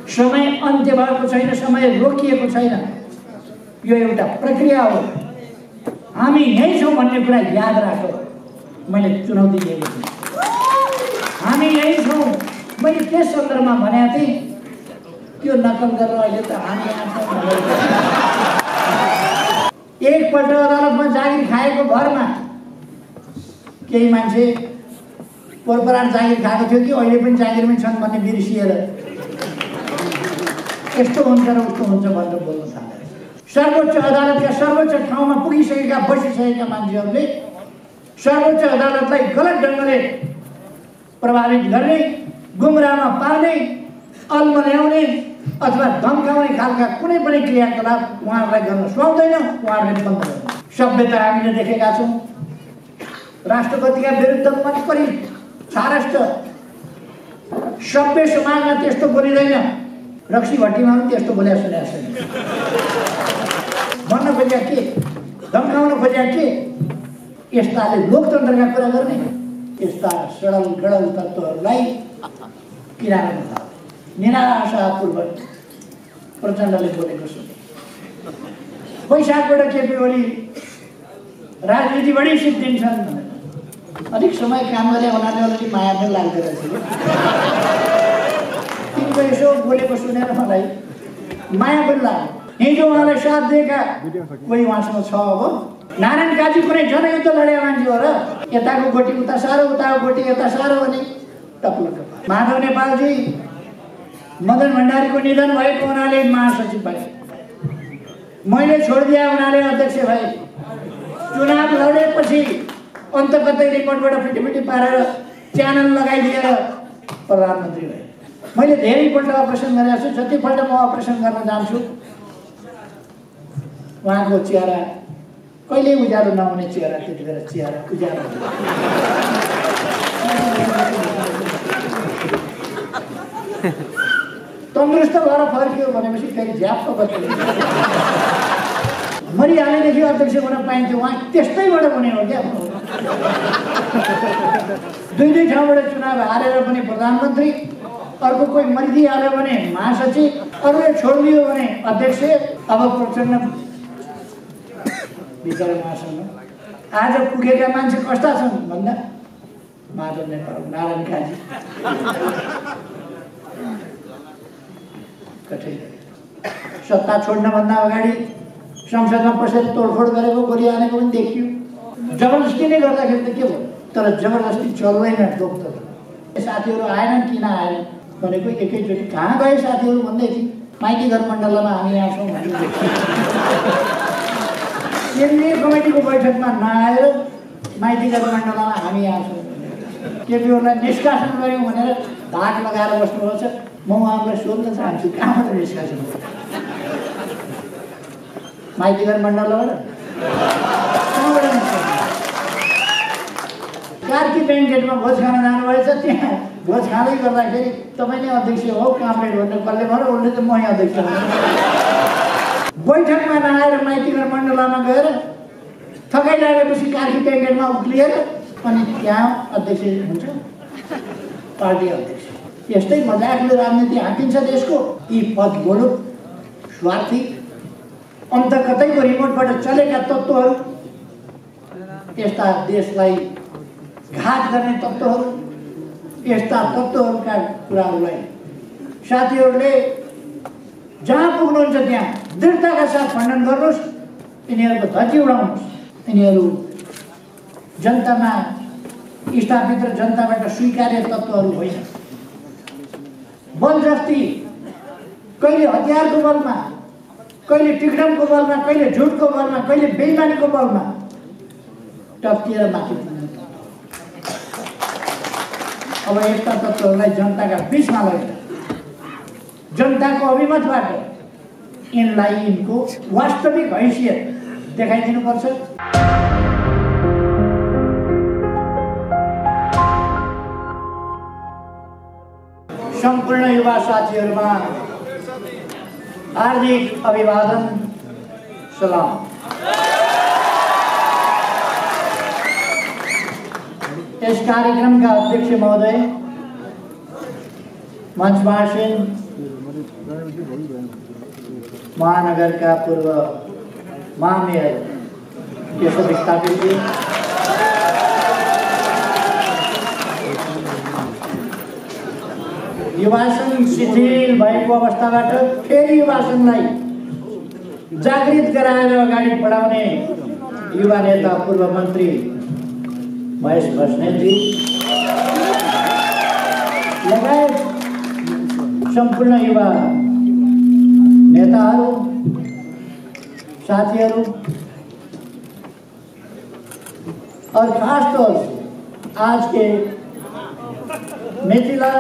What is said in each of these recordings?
समय अन्त्य भएको छैन, समय रोकिएको छैन, यो एउटा प्रक्रिया हो। हामी यही छौँ भन्ने कुरा याद राख। मैले चुनौती दिएको छु, हामी यही छौँ। मैले त्यस सन्दर्भमा भनेको थिएँ, त्यो नकल गरेर अहिले त हामी यहाँ छौँ। एकपल्ट अदालतमा जागिर खाएको भरमा केही मान्छे पोरपरार जागिर खाएको थियो कि अहिले पनि जागिरमै छन् भन्ने बिर्सिएर यस्तो हुन्छ र उस्तो हुन्छ भनेर बोल्न थाले। सर्वोच्च अदालतका सर्वोच्च ठाउँमा पुगिसकेका बसिसकेका मान्छेहरूले सर्वोच्च अदालतलाई गलत ढङ्गले प्रभावित गर्ने, गुमराहमा पार्ने, अल्मल्याउने अथवा धम्काउने खालका कुनै पनि क्रियाकलाप उहाँहरूलाई गर्न सुहाउँदैन, उहाँहरूले बन्द गर्नु। सभ्यता हामीले देखेका छौँ। राष्ट्रपतिका विरुद्धमा करिब 6 सभ्य समाजमा त्यस्तो बोलिँदैन। रक्सी भट्टीमा पनि त्यस्तो बोल्या सुनेको छैन। भन्न खोज्या के, धम्काउन खोज्या के, यस्ताले लोकतन्त्रका कुरा गर्ने, यस्ता सडल गडल तत्त्वहरूलाई किनारमा थाल्ने निराशापूर्वक प्रचण्डले बोलेको छु। वैशाखबाट केपी ओली राजनीति बढी सिद्धिन्छन् भनेर अलिक समय काम गरे हुनाले अलिकति माया पनि लाग्दो रहेछ। तिनको यसो बोलेको सुनेर मलाई माया पनि लाग्यो। हिजो उहाँलाई साथ दिएका कोही उहाँसँग छ। अब नारायण काजी कुनै जनयुद्ध लडेका मान्छे हो र यताको गोटी उता सारो, उताको गोटी यता सारो भने टप्लक। माधव नेपालजी मदन भण्डारीको निधन भएको हुनाले महासचिव भए, मैले छोडिदिए हुनाले अध्यक्ष भए, चुनाव लडेपछि अन्त कतै रिपोर्टबाट फिटिफिटी पारेर च्यानल लगाइदिएर प्रधानमन्त्री भए। मैले धेरैपल्ट अपरेसन गरेको छु। जतिपल्ट म अपरेसन गर्न जान्छु उहाँको चेहरा कहिल्यै उज्यालो नहुने चेहरा, त्यति बेला चेहरा उज्यालो तन्दुरुस्त भएर फर्कियो भनेपछि फेरि झ्याप्प बत्ती मरिहालेदेखि अध्यक्ष हुन पाइन्थ्यो। उहाँ त्यस्तैबाट हुने हो क्या। दुई ठाउँबाट चुनाव हारेर पनि प्रधानमन्त्री, अर्को कोही मरिदिइहाल्यो भने महासचिव, अरूले छोडिदियो भने अध्यक्ष। अब प्रचण्ड बिचरा महासँग आज पुगेका मान्छे कस्ता छन् भन्दा माधव नेपाल, नारायण काजी कठै सत्ता छोड्नभन्दा अगाडि संसदमा पसेर तोडफोड गरेको, गोली हानेको पनि देखियो। जबरजस्ती नै गर्दाखेरि त के भयो? तर जबरजस्ती चल्दैन लोकतन्त्र। साथीहरू आएनन्, किन आएन भनेको एकैचोटि कहाँ गए साथीहरू भन्दै थिए। माइती घर मण्डलमा हामी यहाँ छौँ भन्ने केन्द्रीय कमिटीको बैठकमा नआएर माइती घर मण्डलमा हामी यहाँ छौँ। केपीओलाई निष्कासन गऱ्यौँ भनेर धाक लगाएर बस्नुपर्छ। म उहाँलाई सोध्न चाहन्छु, कहाँबाट निष्कासन माइती घर मण्डलबाट? कार्की ब्याङ्केटमा भोज खान जानुभएछ। त्यहाँ भोज खाँदै गर्दाखेरि तपाईँ नै अध्यक्ष हो कामरेड भनेर कसले भन्यो? उसले त मै अध्यक्ष हो। बैठकमा नआएर माइती घर मण्डलमा गएर थकाइ लागेपछि कार्की ब्याङ्केटमा उक्लिएर अनि त्यहाँ अध्यक्ष हुन्छ, पार्टी अध्यक्ष। यस्तै मजाकले राजनीति हाँकिन्छ देशको। यी पद बोलुक, स्वार्थी, अन्त कतैको रिमोटबाट चलेका तत्त्वहरू, यस्ता देशलाई घात गर्ने तत्त्वहरू, यस्ता तत्त्वहरूका कुराहरूलाई साथीहरूले जहाँ पुग्नुहुन्छ त्यहाँ दृढताका साथ खण्डन गर्नुहोस्। यिनीहरूको धज्जी उडाउनुहोस्। यिनीहरू जनतामा स्थापित र जनताबाट स्वीकार्य तत्त्वहरू होइन। बलजस्ती कहिले हतियारको बलमा, कहिले टिकडमको बलमा, कहिले झुटको बलमा, कहिले बेइमानीको बलमा टप्किएर माथि पुग्नु। अब यस्ता तत्त्वहरूलाई जनताका बिचमा लगेर जनताको अभिमतबाट यिनलाई यिनको वास्तविक हैसियत देखाइदिनुपर्छ। सम्पूर्ण युवा साथीहरूमा हार्दिक अभिवादन, सलाम। इस कार्यक्रम का अध्यक्ष महोदय, मंच महाशय, महानगरका पूर्व महामेयर केशव विस्थापितजी, युवा सङ्घ शिथिल भएको अवस्थाबाट फेरि युवा सङ्घलाई जागृत गराएर अगाडि बढाउने युवा नेता पूर्व मन्त्री महेश बस्नेतजी लगायत सम्पूर्ण युवा नेताहरू, साथीहरू और खास तौर से आज के मिथिला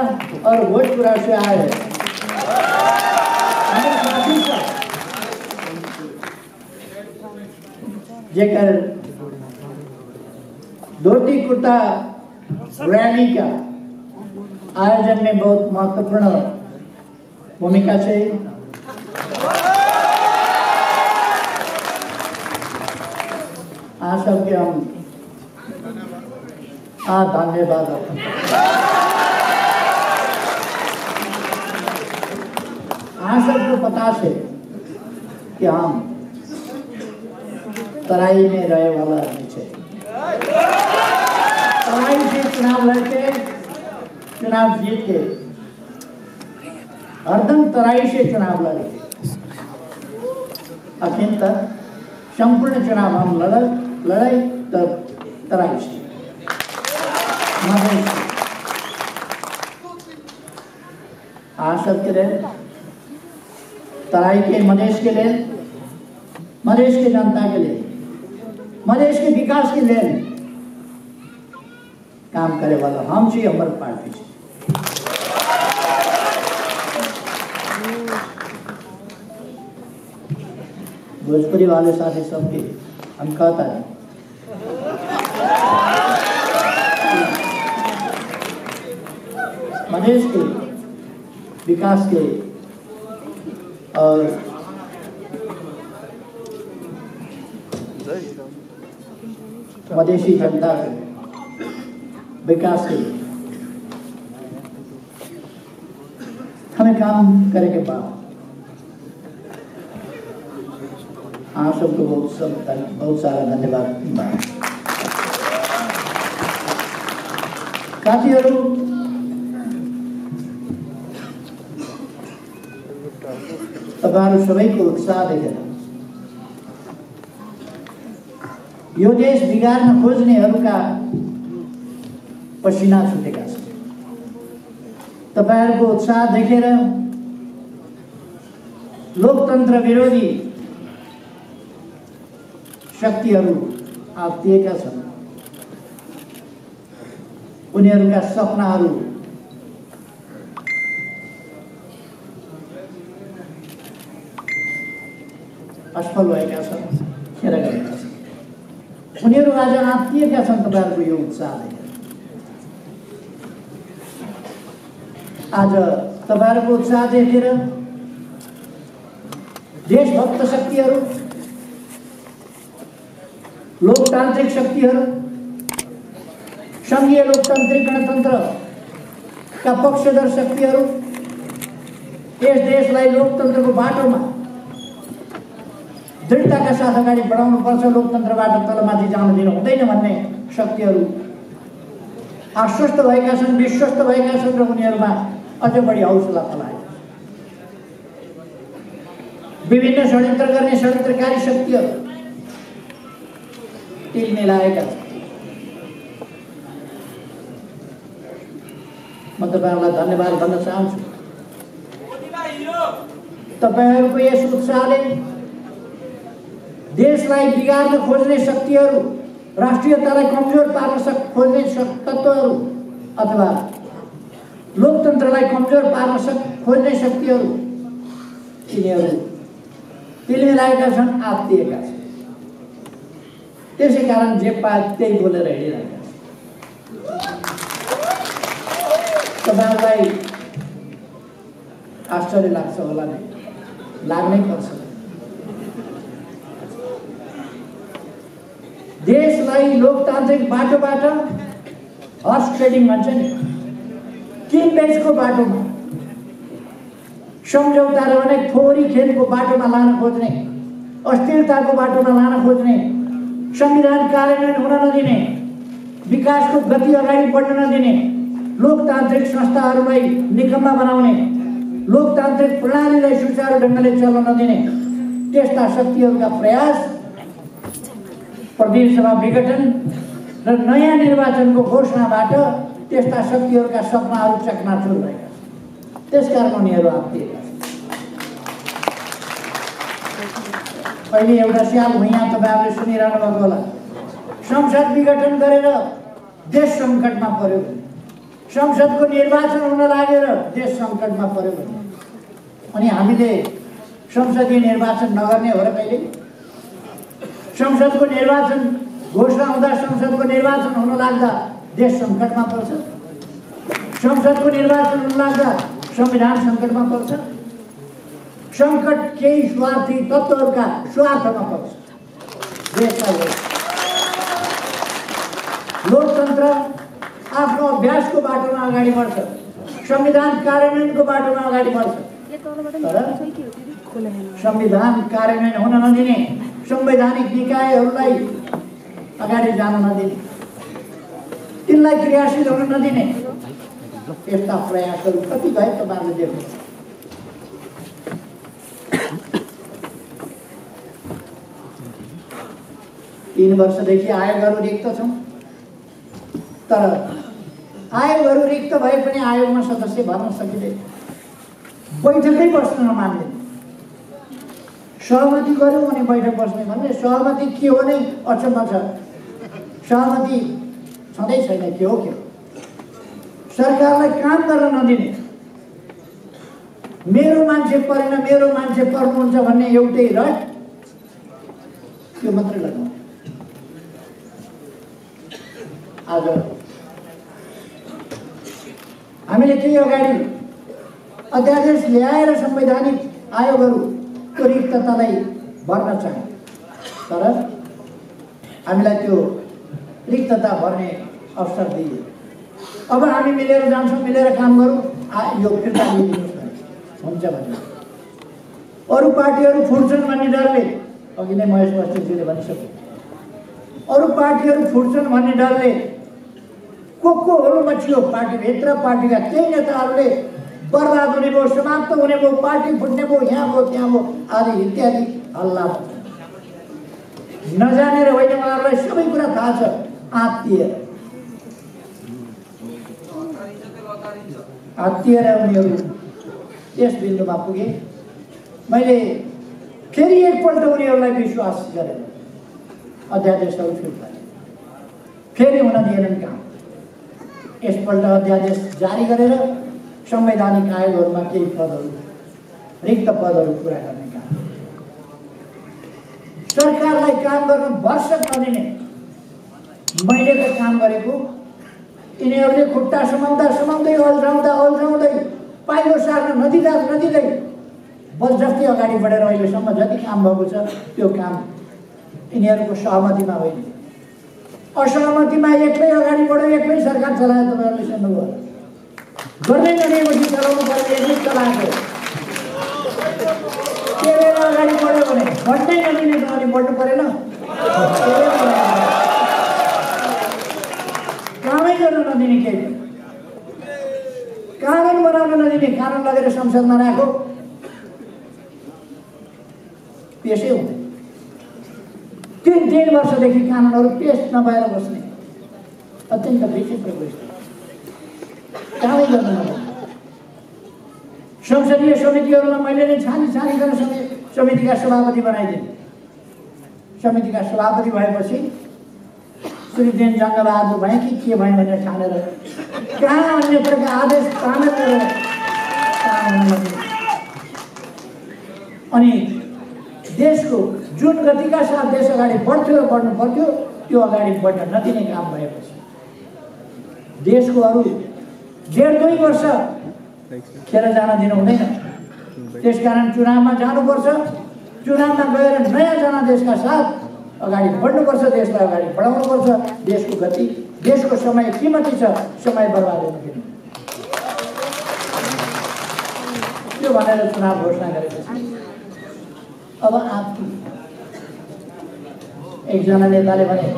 और भोजपुरा से आए हमारे साथी सब जेकर धोती कुर्ता रैली का आयोजन में बहुत महत्वपूर्ण भूमिका से आज सबके हम धन्यवाद। आज सबको पता है कि हम तराई में रहे वाला नीचे तराई से चुनाव लड़के चुनाव जीत के हरदम तराई से चुनाव लड़े अखिन तक संपूर्ण चुनाव हम लड़ाई तब तराई से आज सबके लिए तराई के मधेश के लिए, मधेश के जनता के लिए, मधेश के विकास के लिए काम करे वाला हम छी अमर पार्टी छी। भोजपुरी वाले साथी सबके हम कहता है मधेश के विकास के और मधेशी जनता के विकास के हमें काम करे के बाद आप सबको बहुत सारा धन्यवाद। साथीहरू, तपाईहरु सबैको उत्साह देखेर यो देश बिगार्न खोज्नेहरूका पसिना छुटेका छन्। तपाईहरुको उत्साह देखेर लोकतन्त्र विरोधी शक्तिहरू आत्तिएका छन्। उनीहरूका सपनाहरू असफल भएका छन्, खेर गएका छन्। उनीहरू आज आत्तिएका छन् तपाईहरुको यो उत्साह देखेर। आज तपाईहरुको उत्साह देखेर देशभक्त शक्तिहरू, लोकतान्त्रिक शक्तिहरू, संघीय लोकतान्त्रिक गणतन्त्रका पक्षधर शक्तिहरू यस देशलाई लोकतन्त्रको बाटोमा दृढताका साथ अगाडि बढाउनु पर्छ, लोकतन्त्रबाट तलमाथि जान दिनु हुँदैन भन्ने शक्तिहरू आश्वस्त भएका छन्, विश्वस्त भएका छन् र उनीहरूमा अझ बढी हौसला फलाए। विभिन्न षड्यन्त्र गर्ने षड्यन्त्रकारी शक्तिहरू तिल मिलाएका छन्। म तपाईहरुलाई धन्यवाद भन्न चाहन्छु। तपाईहरुको यस उत्साहले देशलाई बिगार्न खोज्ने शक्तिहरू, राष्ट्रियतालाई कमजोर पार्न खोज्ने तत्त्वहरू अथवा लोकतन्त्रलाई कमजोर पार्न खोज्ने शक्तिहरू तिनीहरू तिल मिलाएका छन्, आत्तिएका छन्। त्यसै कारण जे पाए त्यही बोलेर हिँडिरहेका छन्। तपाईहरुलाई आश्चर्य लाग्छ होला नै, लाग्नै पर्छ। देशलाई लोकतान्त्रिक बाटोबाट हर्स ट्रेडिङ भन्छ नि, किन बेचको बाटोमा सम्झौता र भने फोहोरी खेलको बाटोमा लान खोज्ने, अस्थिरताको बाटोमा लान खोज्ने, संविधान कार्यान्वयन हुन नदिने, विकासको गति अगाडि बढ्न नदिने, लोकतान्त्रिक संस्थाहरूलाई निकम्मा बनाउने, लोकतान्त्रिक प्रणालीलाई सुचारू ढङ्गले चल्न नदिने त्यस्ता शक्तिहरूका प्रयास प्रदेश सभा विघटन र नयाँ निर्वाचनको घोषणाबाट त्यस्ता शक्तिहरूका सपनाहरू चकनाचुर भएका छन्। त्यसकारण उनीहरू आत्तिएका छन्। अहिले एउटा स्याल भुइँया तपाईँहरूले सुनिरहनु भएको होला, संसद विघटन गरेर देश सङ्कटमा पर्यो, संसदको निर्वाचन हुन लागेर देश सङ्कटमा पर्यो भने अनि हामीले संसदीय निर्वाचन नगर्ने हो र कहिले? संसदको निर्वाचन घोषणा हुँदा संसदको निर्वाचन हुन लाग्दा देश सङ्कटमा पर्छ, संसदको निर्वाचन हुन लाग्दा संविधान सङ्कटमा पर्छ। सङ्कट केही स्वार्थी तत्त्वहरूका स्वार्थमा पर्छ। देशलाई लोकतन्त्र आफ्नो अभ्यासको बाटोमा अगाडि बढ्छ, संविधान कार्यान्वयनको बाटोमा अगाडि बढ्छ। तर संविधान कार्यान्वयन हुन नदिने, संवैधानिक निकायहरूलाई अगाडि जान नदिने, तिनलाई क्रियाशील हुन नदिने यस्ता प्रयासहरू कति भए तपाईँहरूले देख्नु। 3 वर्षदेखि आयोगहरू रिक्त छन्, तर आयोगहरू रिक्त भए पनि आयोगमा सदस्य भर्न सकिँदैन, बैठकै बस्न नमान्ने। सहमति गर्यौँ अनि बैठक बस्ने भन्ने सहमति के हो नै अचम्म छ। सहमति छँदै छैन, के हो के हो। सरकारलाई काम गर्न नदिने, मेरो मान्छे परेन मेरो मान्छे पर्नुहुन्छ भन्ने एउटै रट, त्यो मात्रै लगाउने। आज हामीले केही अगाडि अध्यादेश ल्याएर संवैधानिक आयोगहरूको रिक्ततालाई भर्न चाह्यौँ, तर हामीलाई त्यो रिक्तता भर्ने अवसर दिइयो। अब हामी मिलेर जान्छौँ, मिलेर काम गरौँ, यो फिर्ता लिइदिनुहोस् हुन्छ भन्ने। अरू पार्टीहरू फुट्छन् भन्ने डरले, अघि नै महेश बस्नेतज्यूले भनिसक्यो, अरू पार्टीहरू फुट्छन् भन्ने डरले को हुनु पार्टीभित्र पार्टीका केही नेताहरूले बर्बाद हुने भयो, समाप्त हुने भयो, पार्टी फुट्ने भयो, यहाँ भयो त्यहाँ भयो आदि इत्यादि हल्ला नजानेर होइन, उहाँहरूलाई सबै कुरा थाहा छ। आत्तिएर उनीहरू त्यस बिन्दुमा पुगे। मैले फेरि एकपल्ट उनीहरूलाई विश्वास गरेर अध्यादेशहरू फिर्ता फेरि हुन दिएनन् काम। यसपल्ट अध्यादेश जारी गरेर संवैधानिक आयोगहरूमा केही पदहरू, रिक्त पदहरू पुरा गर्ने काम। सरकारलाई काम गर्न भरसक नदिने, मैले त काम गरेको, यिनीहरूले खुट्टा समाउँदै अल्झाउँदै पाइलो सार्न नदिँदै बलजफ्ती अगाडि बढेर अहिलेसम्म जति काम भएको छ त्यो काम यिनीहरूको सहमतिमा होइन, असहमतिमा एक्लै अगाडि बढ्यो, एक्लै सरकार चलायो। तपाईँहरूले सुन्नुभयो, गर्दै नदिएपछि चलाउनु पर्ने एक्लै चलाएको। के बेर अगाडि बढ्यो भने बढ्दै नदिने त अनि बढ्नु परेन, कामै गर्न नदिने, केही कानुन बनाउन नदिने, कानुन लगेर संसदमा राखो, पेसै हुँदैन। 3 वर्षदेखि कानुनहरू पेस नभएर बस्ने अत्यन्त विचित्र परिस्थिति, कामै गर्न नदिने। संसदीय समितिहरूलाई मैले नै छानिकन समितिका सभापति बनाइदिएँ। समितिका सभापति भएपछि श्री देन जङ्गबहादुर भए कि के भयो भनेर ठानेर कहाँ अन्यत्रका आदेश तानेर अनि देशको जुन गतिका साथ देश अगाडि बढ्थ्यो र बढ्नु पर्थ्यो त्यो अगाडि बढ्न नदिने काम भएपछि देशको अरू 1.5-2 वर्ष खेर जान दिनु हुँदैन। त्यसकारण चुनावमा जानुपर्छ, चुनावमा गएर नयाँ जनादेशका साथ अगाडि बढ्नुपर्छ, देशलाई अगाडि बढाउनुपर्छ। देशको गति, देशको समय कीमती छ, समय बर्बाद हुनु। त्यो सक्छु भनेर चुनाव घोषणा गरेपछि अब आत्ती एकजना नेताले भने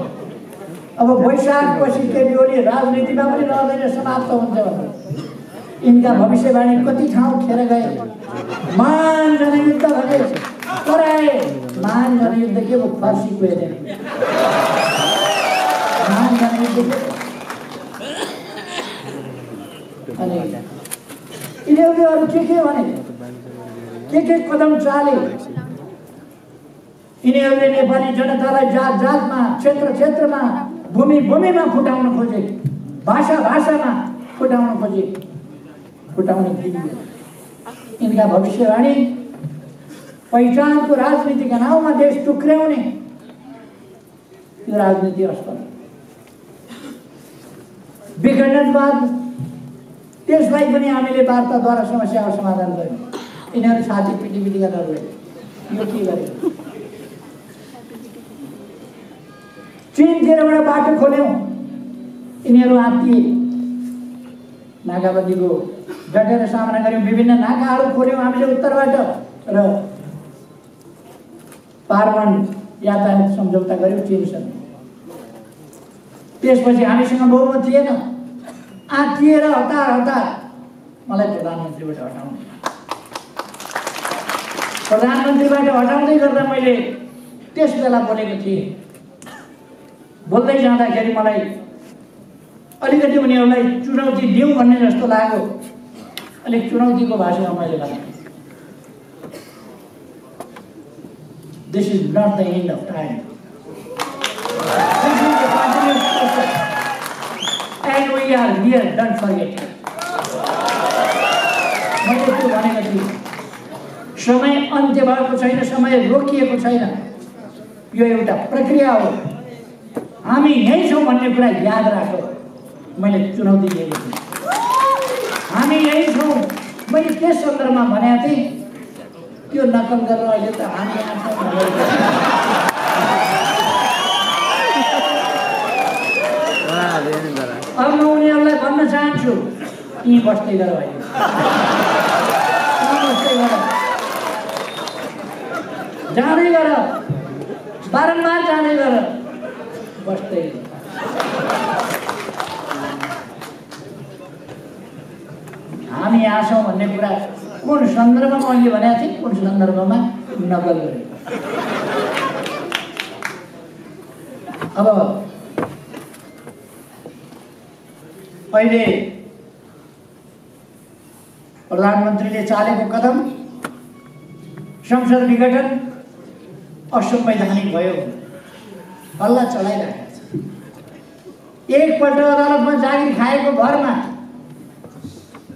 अब वैशाखपछि केपी ओली राजनीतिमा पनि रहँदैन, समाप्त हुन्छ भनेर यिनका भविष्यवाणी कति ठाउँ खेर गए। महान जनयुद्ध भने कराए, महान जनयुद्ध के वो फारसी को हेरे महान जनयुद्ध अनि यिनीहरूले अरू के भने के कदम चाले। यिनीहरूले नेपाली जनतालाई जात जातमा, क्षेत्र क्षेत्रमा, भूमि भूमिमा फुटाउन खोजे, भाषा भाषामा फुटाउन खोजे, फुटाउने दिइयो। यिनका भविष्यवाणी पहिचानको राजनीतिका नाउँमा देश टुक्र्याउने यो राजनीति असफल। विखण्डनवाद त्यसलाई पनि हामीले वार्ताद्वारा समस्याको समाधान गर्यौँ। यिनीहरू छाती पिटी गरेर गए। यो के गरे? चीनतिरबाट बाटो खोल्यौँ, यिनीहरू आत्तिए। नाकाबन्दीको डटेर सामना गर्यौँ, विभिन्न नाकाहरू खोल्यौँ हामीले उत्तरबाट र पारवन यातायात सम्झौता गर्यौँ चीनसँग। त्यसपछि हामीसँग बहुमत थिएन, आत्तिएर हतार मलाई प्रधानमन्त्रीबाट हटाउनु। प्रधानमन्त्रीबाट हटाउँदै गर्दा मैले त्यस बेला बोलेको थिएँ। बोल्दै जाँदाखेरि मलाई अलिकति उनीहरूलाई चुनौती दिउँ भन्ने जस्तो लाग्यो। अलिक चुनौतीको भाषामा मैले भने this is not the end of time, this is the continuous process and we are here, don't forget. मैले त्यो भनेको थिएँ। समय अन्त्य भएको छैन, समय रोकिएको छैन, यो एउटा प्रक्रिया हो। हामी यही छौँ भन्ने कुरा याद राखौ। मैले चुनौती दिएको थिएँ, हामी यही छौँ। मैले त्यस सन्दर्भमा भनेको थिएँ, त्यो नकल गरेर अहिले त हामी यहाँ अब म उनीहरूलाई भन्न चाहन्छु, यहीँ बस्दै गर अहिले, बस्दै गर, जाँदै गर, बारम्बार जाँदै गर, बस्दै। हामी यहाँ छौँ भन्ने कुरा कुन सन्दर्भमा मैले भनेको थिएँ, कुन सन्दर्भमा नकल गरेँ। अब अहिले प्रधानमन्त्रीले चालेको कदम संसद विघटन असंवैधानिक भयो, हल्ला चलाइरहेको छ। एकपल्ट अदालतमा जागिर खाएको भरमा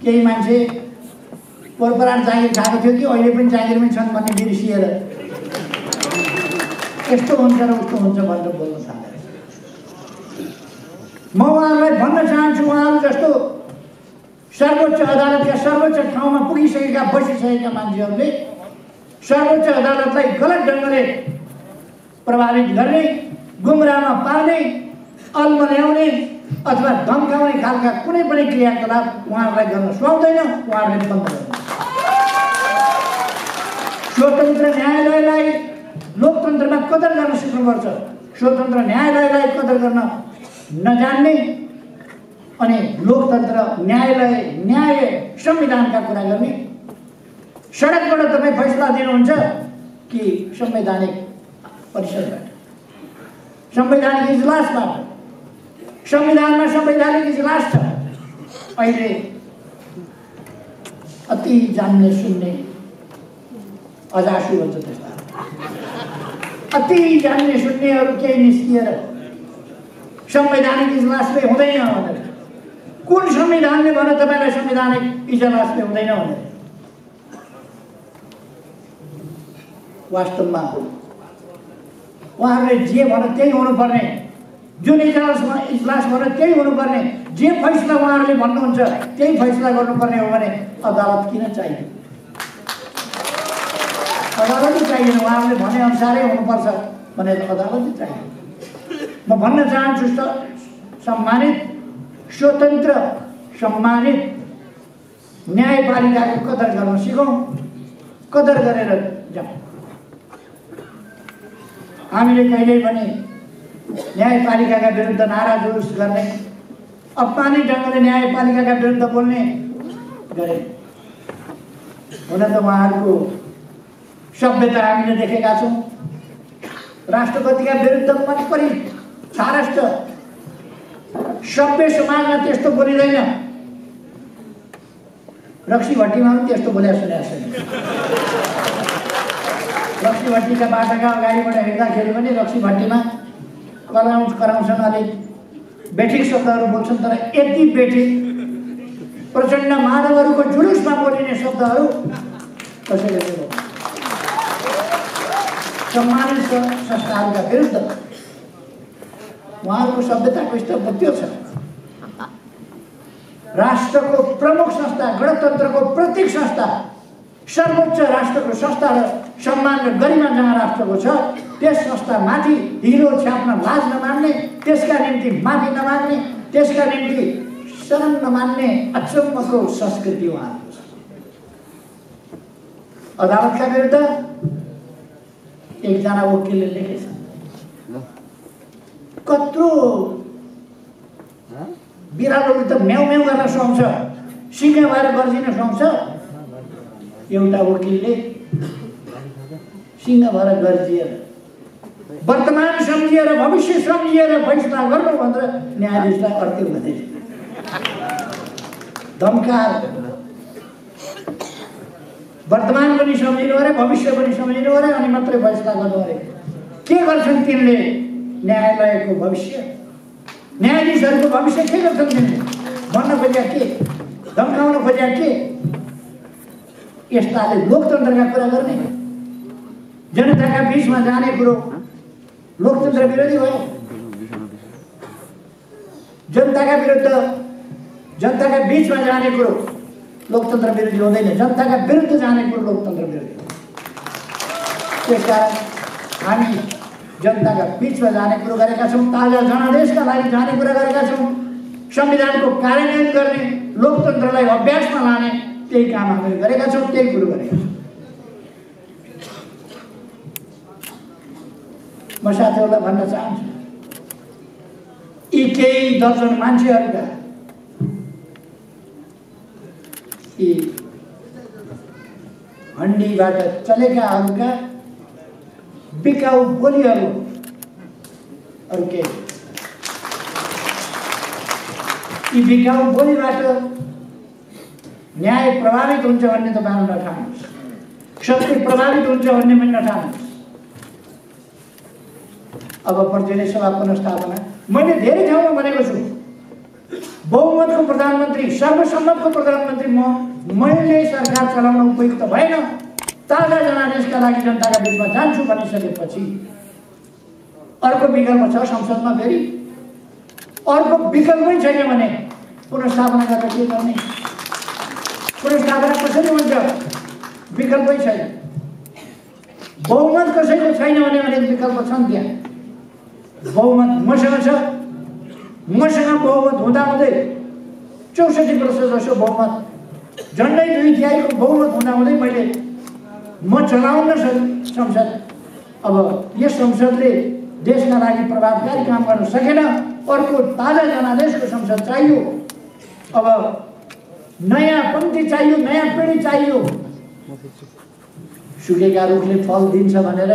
केही मान्छे पोरपरार जागिर खाएको थियो कि अहिले पनि जागिरमै छन् भन्ने बिर्सिएर यस्तो हुन्छ र उस्तो हुन्छ भनेर बोल्न थाले। म उहाँहरूलाई भन्न चाहन्छु, उहाँहरू जस्तो सर्वोच्च अदालतका सर्वोच्च ठाउँमा पुगिसकेका बसिसकेका मान्छेहरूले सर्वोच्च अदालतलाई गलत ढङ्गले प्रभावित गर्ने, गुमराहमा पार्ने, अल्मल्याउने अथवा धम्काउने खालका कुनै पनि क्रियाकलाप उहाँहरूलाई गर्न सुहाउँदैन। उहाँहरूले बन्द गर्नु। स्वतन्त्र न्यायालयलाई, लोकतन्त्रमा कदर गर्न सिक्नुपर्छ। स्वतन्त्र न्यायालयलाई कदर गर्न नजान्ने अनि लोकतन्त्र, न्यायालय, न्याय, संविधानका कुरा गर्ने, सडकबाट तपाईँ फैसला दिनुहुन्छ कि संवैधानिक परिषदबाट, संवैधानिक इजलासबाट? संविधानमा संवैधानिक इजलास छ। अहिले अति जान्ने सुन्ने अजासु भन्छ त्यस्ता, अति जान्ने सुन्नेहरू केही निस्किएर संवैधानिक इजलासले हुँदैन भनेर। कुन संविधानले भने तपाईँलाई संवैधानिक इजलासले हुँदैन भनेर? वास्तवमा उहाँहरूले जे भने त्यही हुनुपर्ने, जुन इजलास भने त्यही हुनुपर्ने, जे फैसला उहाँहरूले भन्नुहुन्छ त्यही फैसला गर्नुपर्ने हो भने अदालत किन चाहियो? अदालतै चाहिएन। उहाँहरूले भने अनुसारै हुनुपर्छ भने अदालतै चाहियो। म भन्न चाहन्छु, सम्मानित, स्वतन्त्र, सम्मानित न्यायपालिकाको कदर गर्न सिकौँ, कदर गरेर जाउँ। हामीले कहिल्यै पनि न्यायपालिकाका विरुद्ध नारा जुलुस गर्ने, अपमानित ढङ्गले न्यायपालिकाका विरुद्ध बोल्ने गरे। हुन त उहाँहरूको सभ्यता हामीले देखेका छौँ। राष्ट्रपतिका विरुद्ध मनपरी छारष्ट सभ्य समाजमा त्यस्तो बोलिँदैन। रक्सी भट्टीमा पनि त्यस्तो बोल्या सुनेको छैन। रक्सी भट्टीका बाटाका अगाडिबाट हिँड्दाखेरि पनि रक्सी भट्टीमा कराउँछन्, अलिक बेठिक शब्दहरू बोल्छन्, तर यति बेठिक प्रचण्ड मानवहरूको जुलुसमा बोलिने शब्दहरू कसैले बोल्दैन। सम्मानित संस्थाहरूका विरुद्ध उहाँहरूको सभ्यताको स्तर त्यो छ। राष्ट्रको प्रमुख संस्था, गणतन्त्रको प्रतीक संस्था, सर्वोच्च राष्ट्रको संस्था र सम्मान र गरिमा जहाँ राष्ट्रको छ, त्यस संस्थामाथि हिरो छ्याप्न लाज नमान्ने, त्यसका निम्ति माफी नमाग्ने, त्यसका निम्ति शरण नमान्ने अचम्मको संस्कृति उहाँहरूको छ। अदालतका विरुद्ध एकजना वकिलले लेखेछ, कत्रो बिरालोले त म्याउ म्याउ गर्न सुहाउँछ, सिंह भएर गर्जिन सुहाउँछ। एउटा वकिलले सिंह भएर गर्जिएर, वर्तमान सम्झिएर, भविष्य सम्झिएर फैसला गर्नु भनेर न्यायाधीशलाई अड्क्यो भन्दै धम्काएर वर्तमान पनि सम्झिनु अरे, भविष्य पनि सम्झिनु अरे, अनि मात्रै फैसला गर्नु अरे। के गर्छन् तिनले? न्यायालयको भविष्य, न्यायाधीशहरूको भविष्य के गर्छन् तिनले? भन्न खोज्या के? धम्काउन खोज्या के? यस्ताले लोकतन्त्रका कुरा गर्ने, जनताका बीचमा जाने कुरो लोकतन्त्र विरोधी भयो। जनताका विरुद्ध, जनताका बीचमा जाने कुरो लोकतन्त्र विरोधी हुँदैन, जनताका विरुद्ध जाने कुरो लोकतन्त्र विरोधी हो। त्यसकारण हामी जनताका बीचमा जाने कुरो गरेका छौँ, ताजा जनादेशका लागि जाने कुरा गरेका छौँ, संविधानको कार्यान्वयन गर्ने, लोकतन्त्रलाई अभ्यासमा लाने त्यही काम हामीले गरेका छौँ, त्यही कुरो गरेका छौँ। म साथीहरूलाई भन्न चाहन्छु, यी केही दर्जन मान्छेहरूका यी हन्डीबाट चलेकाहरूका बिकाउ बोलीहरू अरू के, यी बिकाउ बोलीबाट न्याय प्रभावित हुन्छ भन्ने तपाईँ नठान्नुहोस्, सत्य प्रभावित हुन्छ भन्ने पनि नठान्नुहोस्। अब प्रतिनिधि सभा पुनर्स्थापना मैले धेरै ठाउँमा भनेको छु, बहुमतको प्रधानमन्त्री, सर्वसम्मतको प्रधानमन्त्री मैले सरकार चलाउन उपयुक्त भएन, ताजा जनादेशका लागि जनताका बिचमा जान्छु भनिसकेपछि अर्को विकल्प छ संसदमा। फेरि अर्को विकल्पै छैन भने पुनर्स्थापना गरेर के गर्ने? पुनर्स्थापना कसरी हुन्छ? विकल्पै छैन। बहुमत कसैको छैन भने विकल्प छन् त्यहाँ। बहुमत मसँग छ, मसँग बहुमत हुँदाहुँदै 64% जसो बहुमत, झन्डै 2/3 बहुमत हुँदाहुँदै मैले म चलाउन संसद। अब यस संसदले देशका लागि प्रभावकारी काम गर्न सकेन, अर्को ताजा जनादेशको संसद चाहियो। अब नयाँ पङ्क्ति चाहियो, नयाँ पिँढी चाहियो। सुकेका रुखले फल दिन्छ भनेर,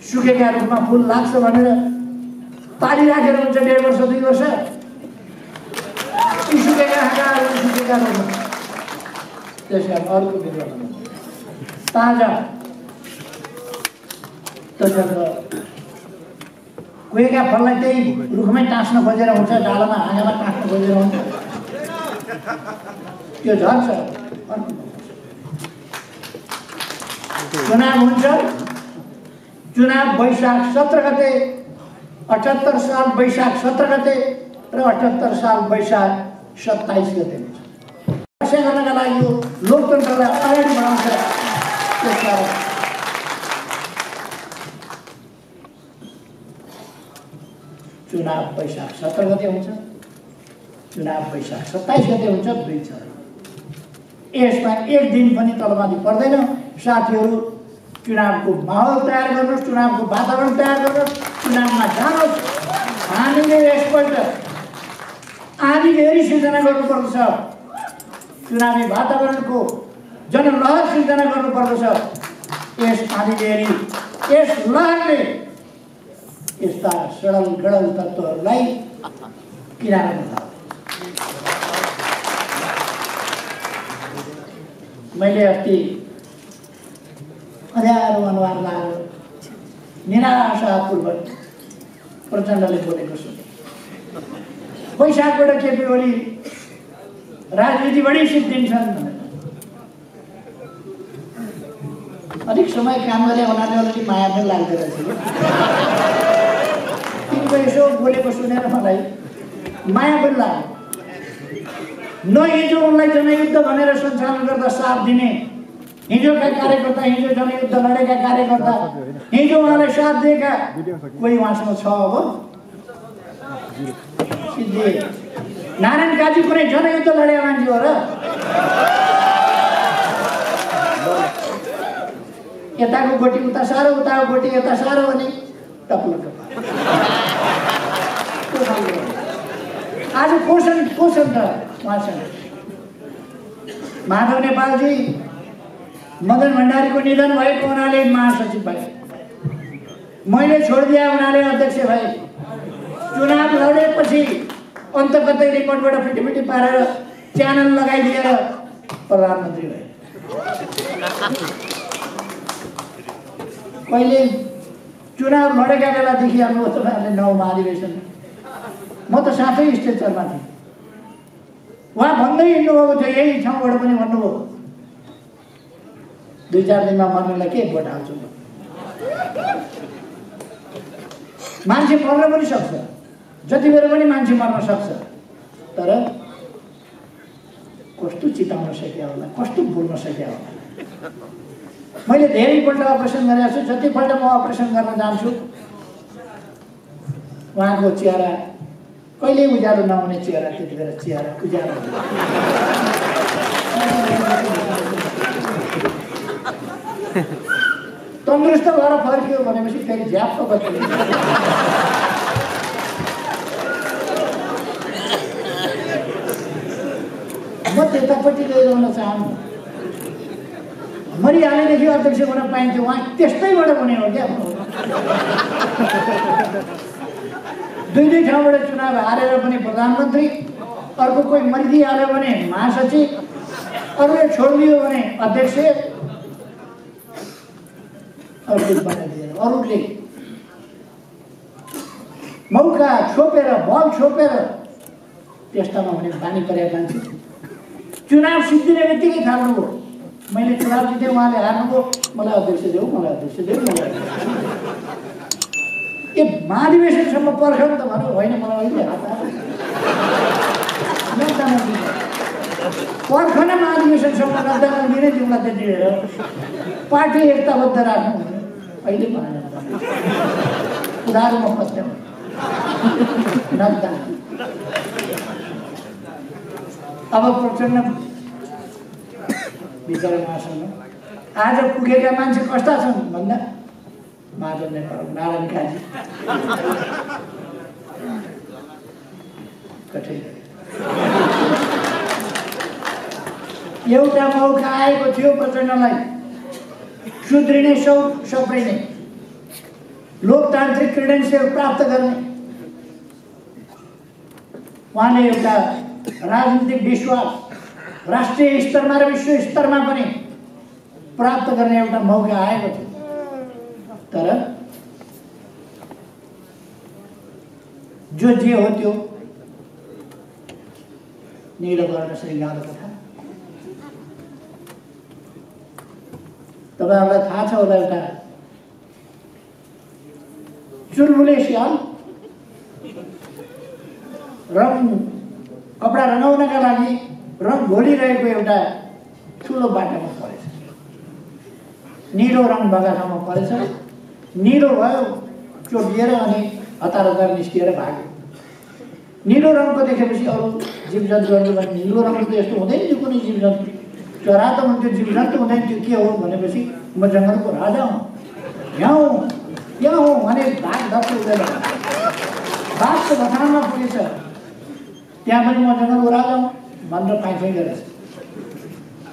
सुकेका रुखमा फुल लाग्छ भनेर पानी राखेर हुन्छ 1.5 वर्ष 2 वर्ष। यी सुकेका हाँगाहरू, सुकेका रुखमा त्यसका अर्को बिरुवा ताजा तसर्थ कुहेका फललाई त्यही रुखमै टाँस्न खोजेर हुन्छ, डालामा हाँगामा टाँस्न खोजेर हुन्छ, त्यो झर्छ। चुनाव हुन्छ, चुनाव वैशाख 17 गते, 78 साल वैशाख 17 गते र 78 साल वैशाख 27 गते हुन्छ। रक्षा गर्नका लागि यो लोकतन्त्रलाई अगाडि बढाउँछ। त्यसकारण चुनाव वैशाख 17 गते हुन्छ, चुनाव वैशाख 27 गते हुन्छ, 2 चरण। यसमा एक दिन पनि तलमाथि पर्दैन। साथीहरू, चुनावको माहौल तयार गर्नुहोस्, चुनावको वातावरण तयार गर्नुहोस्, चुनावमा जानुहोस्। हामीले यसपल्ट आँधीबेहरी सिर्जना गर्नुपर्दछ, चुनावी वातावरणको जनलहर सिर्जना गर्नुपर्दछ। यस आँधीबेहरी, यस लहरले यस्ता सडल गडल तत्त्वहरूलाई किनारमा लगाओस्। मैले अस्ति अँध्यारो अनुहार लगाएर निराशापूर्वक प्रचण्डले बोलेको सुने। वैशाखबाट केपी ओली राजनीतिबाटै सिद्धिन्छन् भनेर। अलिक समय काम गरे हुनाले अलिकति माया पनि लाग्दो रहेछ। तिनको यसो बोलेको सुनेर मलाई माया पनि लाग्यो। न हिजो उनलाई जनयुद्ध भनेर सञ्चालन गर्दा साथ दिने हिजोका कार्यकर्ता, हिजो जनयुद्ध लडेका कार्यकर्ता, हिजो उहाँलाई साथ दिएका कोही उहाँसँग छ। अब सिद्धि नारायण काजी कुनै जनयुद्ध लडेका मान्छे हो र? यताको गोटी उता सारो, उताको गोटी यता सारो भने टप्लो टप्लो। आज पोषण त उहाँसँग। माधव नेपालजी मदन भण्डारीको निधन भएको हुनाले महासचिव भए, मैले छोडिदिए हुनाले अध्यक्ष भए। चुनाव लडेपछि अन्त कतै रिपोर्टबाट फिटिफिटी पारेर च्यानल लगाइदिएर प्रधानमन्त्री भए। कहिले चुनाव लडेका बेलादेखि हाम्रो तपाईँहरूले 9 महाधिवेशन म त साथै स्टेजमा थिएँ। उहाँ भन्दै हिँड्नुभएको थियो, यही ठाउँबाट पनि भन्नुभयो 2-4 दिनमा मर्नेलाई के भोट हाल्छु। मान्छे मर्न पनि सक्छ, जति बेर पनि मान्छे मर्न सक्छ, तर कस्तो चिताउन सक्या होला, कस्तो बोल्न सक्या होला। मैले धेरैपल्ट अपरेसन गरेको छु। जतिपल्ट म अपरेसन गर्न जान्छु उहाँको चेहरा कहिल्यै उज्यालो नहुने चेहरा, त्यति बेला चेहरा उज्यालो हुन्छ। तन्दुरुस्त भएर फर्कियो भनेपछि फेरि झ्याप्प बच्यो। म त्यतापट्टि गइरहन चाहन्छु। मरिहालेदेखि अध्यक्ष हुन पाइन्थ्यो, उहाँ त्यस्तैबाट हुने हो क्या। 2 ठाउँबाट चुनाव हारेर पनि प्रधानमन्त्री, अर्को कोही मरिदिइहाल्यो भने महासचिव, अरूले छोडिदियो भने अध्यक्ष, अरूले बनाइदिएर अरूले मौका छोपेर बल छोपेर त्यस्तामा हुने बानी परेका मान्छे चुनाव सिद्धिने बित्तिकै थाल्नुभयो। मैले चुनाव जितेँ, उहाँले हार्नुभयो, मलाई अध्यक्ष देऊ, मलाई अध्यक्ष देऊ, मलाई ए महाधिवेशनसम्म पर्खौँ त भन्नु होइन। मलाई अहिले हात पर्खन महाधिवेशनसम्म रद्दामा दिनै तिमीलाई त्यति हेर पार्टी एकताबद्ध राख्नु अहिले भएन। उधारोमा फस्ट्याउ अब प्रचण्ड विचारणासँग आज पुगेका मान्छे कस्ता छन् भन्दा माधव नेपाल, नारायण काजी कठै। एउटा मौका आएको थियो प्रचण्डलाई सुध्रिने, सप्रिने, लोकतान्त्रिक क्रेडेन्सियल प्राप्त गर्ने। उहाँले एउटा राजनीतिक विश्वास राष्ट्रिय स्तरमा र विश्व स्तरमा पनि प्राप्त गर्ने एउटा मौका आएको थियो। तर जो जे हो त्यो नीलवर्ण श्रृङ्गारको कथा। तपाईँहरूलाई थाहा छ होला, एउटा चुलबुले स्याल रङ कपडा रङाउनका लागि रङ घोलिरहेको एउटा ठुलो बाटोमा परेछ। निलो रङ भएका ठाउँमा परेछ, निलो भयो, चोटिएर अनि हतार हतार निस्किएर भाग्यो। निलो रङको देखेपछि अरू जीवजन्तुहरूले भने निलो रङको त यस्तो हुँदैन थियो कुनै जीवजन्तु, चरा त हुन्थ्यो, जीवजन्तु हुँदैन थियो, के हो भनेपछि म जङ्गलको राजा हुँ, यहाँ हुँ यहाँ हुँ भने भाग धप्छ हुँदैन। बाघको बथानमा पुगेछ, त्यहाँ पनि म जङ्गलको राजा हुँ भनेर फाइफाइ गरेछ।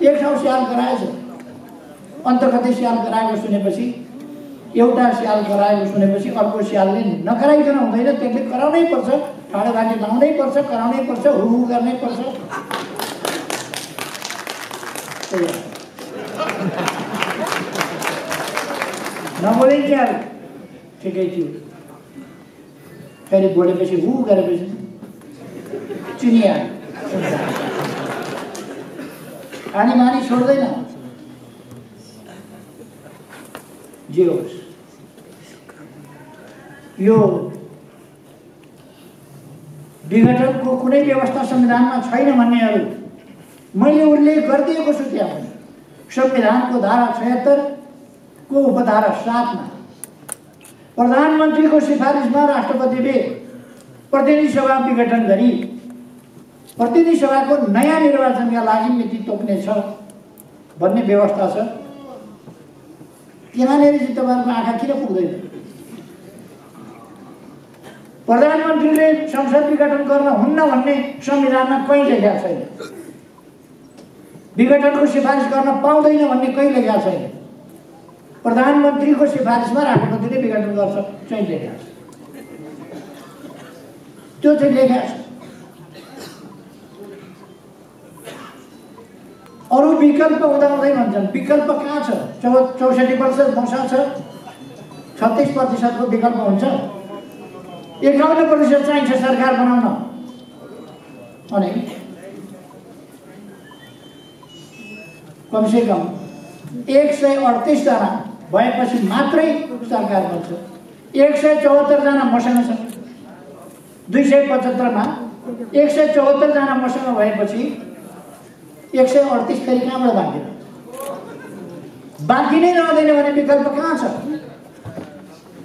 एक ठाउँ स्याल कराएछ, अन्त कतै स्याल कराएको सुनेपछि, एउटा स्याल कराएको सुनेपछि अर्को स्यालले नकराइकन हुँदैन, त्यसले कराउनै पर्छ, ठाडो घाँटी लाउनै पर्छ, कराउनै पर्छ, हु गर्नै पर्छ। नबोले स्याल ठिकै थियो, फेरि बोलेपछि हु गरेपछि चिनिया आनी मानी छोड्दैन। जे होस्, यो विघटनको कुनै व्यवस्था संविधानमा छैन भन्नेहरू मैले उल्लेख गरिदिएको छु। त्यहाँ संविधानको धारा 76 को उपधारा 7 मा प्रधानमन्त्रीको सिफारिसमा राष्ट्रपतिले प्रतिनिधि सभा विघटन गरी प्रतिनिधि सभाको नयाँ निर्वाचनका लागि मिति तोक्नेछ भन्ने व्यवस्था छ। त्यहाँनिर चाहिँ तपाईँहरूको आँखा किन पुग्दैन? प्रधानमन्त्रीले संसद विघटन गर्न हुन्न भन्ने संविधानमा कहीँ लेखेको छैन। विघटनको सिफारिस गर्न पाउँदैन भन्ने कहीँ लेखेको छैन। प्रधानमन्त्रीको सिफारिसमा राष्ट्रपतिले विघटन गर्छ चाहिँ लेखेको छ, त्यो चाहिँ लेखेको छ। अरू विकल्प हुँदाहुँदै भन्छन्, विकल्प कहाँ छ? 64% मौसा छ, 36% को विकल्प हुन्छ, 51% चाहिन्छ सरकार बनाउन। अनि कमसे कम 138 जना भएपछि मात्रै सरकार बन्छ। 174 जना मसँग छ, 275 मा 174 जना मसँग भएपछि 138 फेरि कहाँबाट बाँकी रहन्छ? बाँकी नै रहँदैन भने विकल्प कहाँ छ?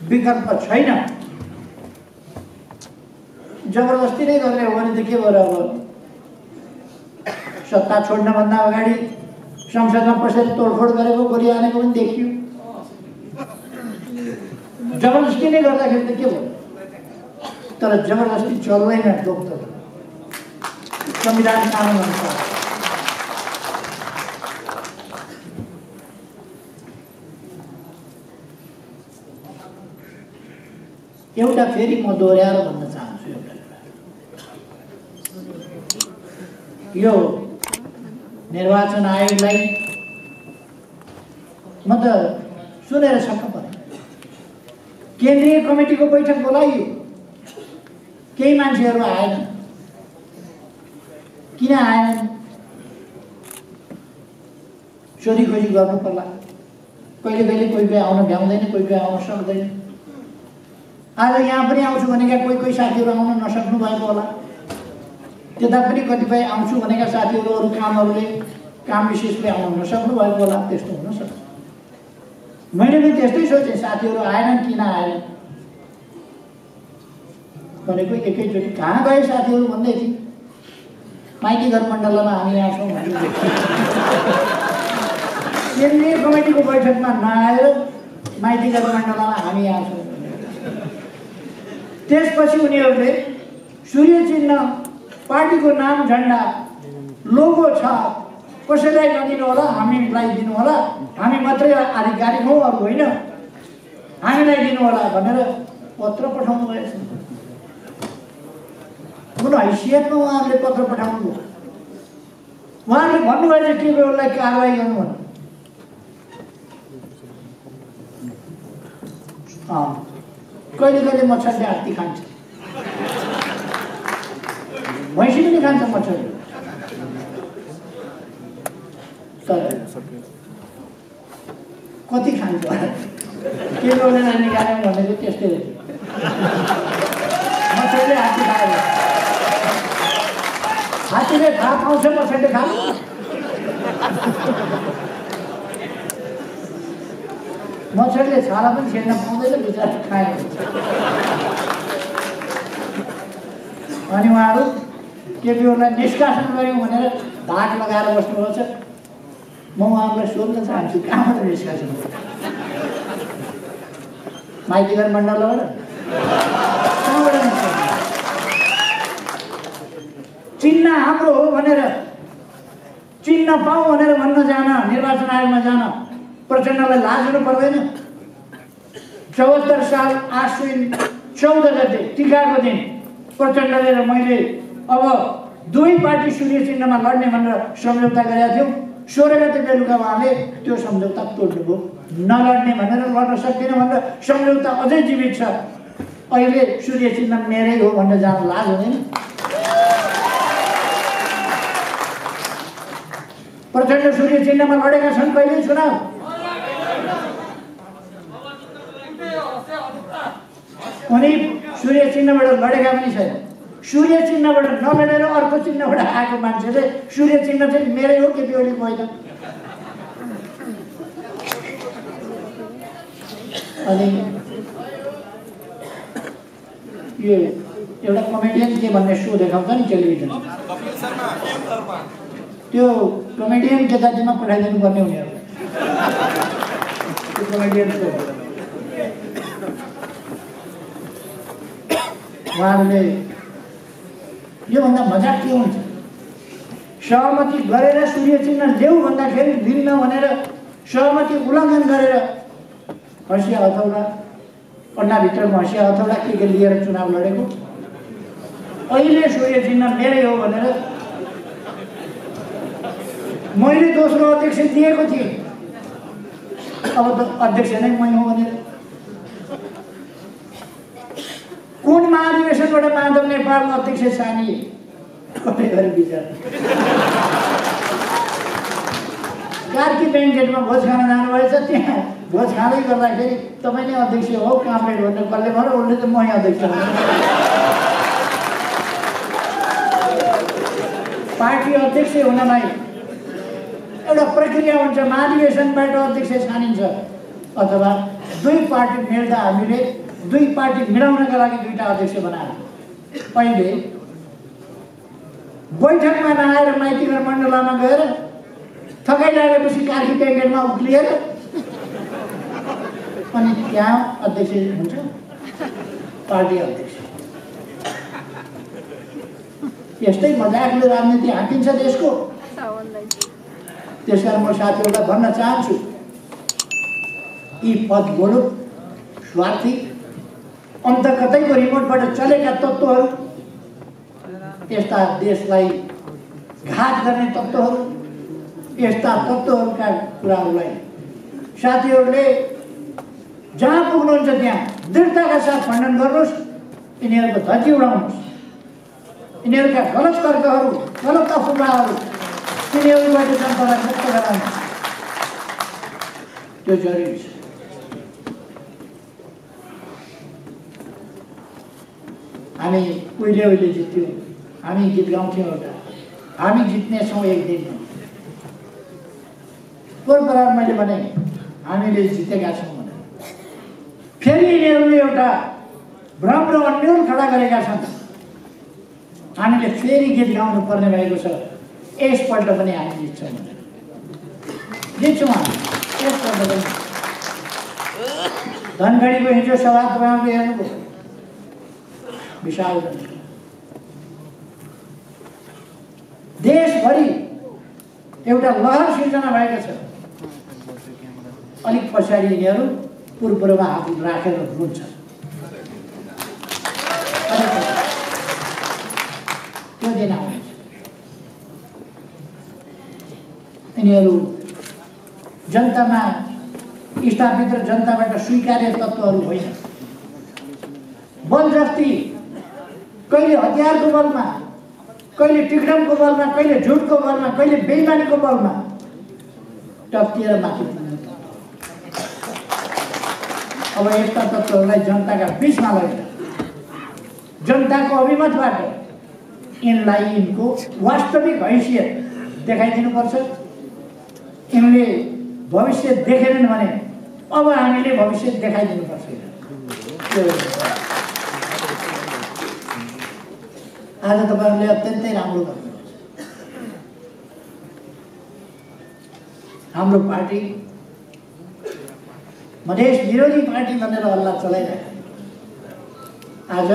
विकल्प छैन। जबरजस्ती नै गर्ने हो भने त के भयो? अब सत्ता छोड्नभन्दा अगाडि संसदमा पसेर तोडफोड गरेको, गोली हानेको पनि देखियो। जबरजस्ती नै गर्दाखेरि त के भयो? तर जबरजस्ती चल्दैन लोकतन्त्र, संविधान कानुन अनुसार। एउटा फेरि म दोहोऱ्याएर भन्न चाहन्छु एउटा कुरा, यो निर्वाचन आयोगलाई म त सुनेर छक्क परेँ। केन्द्रीय कमिटीको बैठक बोलाइयो, केही मान्छेहरू आएनन्। किन आएनन्? सोधीखोजी गर्नु पर्ला। कहिले कहिले कोही कोही आउन भ्याउँदैन, कोही कोही आउन सक्दैन। आज यहाँ पनि आउँछु भनेका कोही साथीहरू आउन नसक्नु भएको होला, त्यता पनि कतिपय आउँछु भनेका साथीहरू अरू काम विशेषले आउन नसक्नु भएको होला। त्यस्तो हुनसक्छ। मैले पनि त्यस्तै सोचेँ, साथीहरू आएनन्, किन आएनन् भनेको एकैचोटि कहाँ गए साथीहरू भन्दै थिए। माइती घर मण्डलमा हामी यहाँ छौँ भन्दै केन्द्रीय कमिटीको बैठकमा नआएर माइती घर मण्डलमा हामी यहाँ छौँ। त्यसपछि उनीहरूले सूर्य चिन्ह, पार्टीको नाम, झन्डा, लोगो छ, कसैलाई नदिनु होला, हामीलाई दिनु होला, हामी मात्रै आधिकारिक हौँ, अरू होइन, हामीलाई दिनु होला भनेर पत्र पठाउनु भएछ। कुन हैसियतमा उहाँहरूले पत्र पठाउनु भयो? उहाँहरूले भन्नुभएछ के भयो, उसलाई कारवाही गर्नु भन्नु। कहिले कहिले मच्छरले हात्ती खान्छ, भैँसी पनि खान्छ मच्छरले। कति खान्छ के गरेर निकाल्यौँ भनेको त्यस्तै रहेछ। मच्छरले हात्ती खाएर, हात्तीले थाहा पाउँछ मच्छरले खानु। मच्छरले छाला पनि छेड्न पाउँदैन, बिचरा खायो। अनि उहाँहरू केपीओलाई निष्कासन गऱ्यौँ भनेर धाक लगाएर बस्नुभएको छ। म उहाँलाई सोध्न चाहन्छु कहाँबाट निस्काछु माइतीघर मण्डलबाट कहाँबाट निस्काछु चिन्ह हाम्रो हो भनेर चिन्ह पाऊ भनेर भन्न जान निर्वाचन आयोगमा जान प्रचण्डलाई लाज हुनु पर्दैन 74 साल आश्विन 14 गते टीकाको दिन प्रचण्डले र मैले अब दुई पार्टी सूर्य चिन्हमा लड्ने भनेर सम्झौता गरेका थियौँ 16 गते बेलुका उहाँले त्यो सम्झौता तोड्नुभयो नलड्ने भनेर लड्न सक्दैन भनेर सम्झौता अझै जीवित छ अहिले सूर्य चिन्ह मेरै हो भनेर जान लाज हुँदैन प्रचण्ड सूर्य चिन्हमा लडेका छन् कहिले चुनाव उनी सूर्य चिन्हबाट लडेका पनि छैन सूर्य चिन्हबाट नलडेर अर्को चिन्हबाट आएको मान्छेले सूर्य चिन्ह चाहिँ मेरै हो केपी ओलीको होइन अनि यो एउटा कमेडियन के भन्ने सो देखाउँछ नि टेलिभिजन त्यो कमेडियन के जातिमा पठाइदिनु पर्ने उनीहरू त्यो कमेडियन सो उहाँहरूले योभन्दा मजाक के हुन्छ सहमति गरेर सूर्य चिन्ह ल्याऊ भन्दाखेरि दिन्न भनेर सहमति उल्लङ्घन गरेर हँसिया हथौडा पन्नाभित्रको हँसिया हथौडा के लिएर चुनाव लडेको अहिले सूर्य चिन्ह मेरै हो भनेर मैले दोस्रो अध्यक्ष दिएको थिएँ अब त अध्यक्ष नै मै हो भनेर कुन महाधिवेशनबाट माधव नेपाल अध्यक्ष छानिए कतै गरी विचार कार्की ब्याङ्केटमा भोज खान जानुभएछ त्यहाँ भोज खाँदै गर्दाखेरि तपाईँ नै अध्यक्ष हो कामरेड भनेर कसले भन्यो उसले त मै अध्यक्ष हो पार्टी अध्यक्ष हुनलाई एउटा प्रक्रिया हुन्छ महाधिवेशनबाट अध्यक्ष छानिन्छ अथवा दुई पार्टी मिल्दा हामीले दुई पार्टी मिलाउनका लागि दुईटा अध्यक्ष बनायो पहिले बैठकमा नआएर माइतीघर मण्डलामा गएर थकाइ लागेपछि कार्की ब्याङ्केटमा उक्लिएर अनि त्यहाँ अध्यक्ष हुन्छ पार्टी अध्यक्ष यस्तै मजाकले राजनीति हाँकिन्छ देशको त्यसकारण म साथीहरूलाई भन्न चाहन्छु यी पद बोलो स्वार्थी अन्तकतैको रिमोटबाट चलेका तत्त्वहरू यस्ता देशलाई घात गर्ने तत्त्वहरू यस्ता तत्त्वहरूका कुराहरूलाई साथीहरूले जहाँ पुग्नुहुन्छ त्यहाँ दृढताका साथ खण्डन गर्नुहोस् यिनीहरूको धज्जी उडाउनुहोस् यिनीहरूका गलत तर्कहरू गलत अफवाहहरू तिनीहरूबाट जनतालाई मुक्त गराउनुहोस् त्यो जरुरी छ हामी उहिले जित्यौँ हामी गीत गाउँथ्यौँ एउटा हामी जित्नेछौँ एक दिन पोहोर मैले भने हामीले जितेका छौँ भनेर फेरि यिनीहरूले एउटा भ्रम र अन्यल खडा गरेका छन् हामीले फेरि गीत गाउनु पर्ने भएको छ यसपल्ट पनि हामी जित्छौँ भनेर जित्छौँ हामी यसपल्ट पनि धनगढीको हिजो सभा तपाईँहरूले हेर्नुभयो विशाल देशभरि एउटा लहर सिर्जना भएको छ अलिक पछाडि यिनीहरू पूर्वमा हात राखेर रुन्छ त्यो दिन आउँछ यिनीहरू जनतामा स्थापित र जनताबाट स्वीकार्य तत्त्वहरू होइन बलजफ्ती कहिले हतियारको बलमा कहिले टिकडमको बलमा कहिले झुटको बलमा कहिले बेइमानीको बलमा टप्टिएर माथि अब यस्ता तत्त्वहरूलाई जनताका बिचमा लगेर जनताको अभिमतबाट यिनलाई यिनको वास्तविक हैसियत देखाइदिनुपर्छ यिनले भविष्य देखेनन् भने अब हामीले भविष्य देखाइदिनुपर्छ आज तपाईँहरूले अत्यन्तै राम्रो गर्नुहुन्छ हाम्रो पार्टी मधेस विरोधी पार्टी भनेर हल्ला चलाइरहेको आज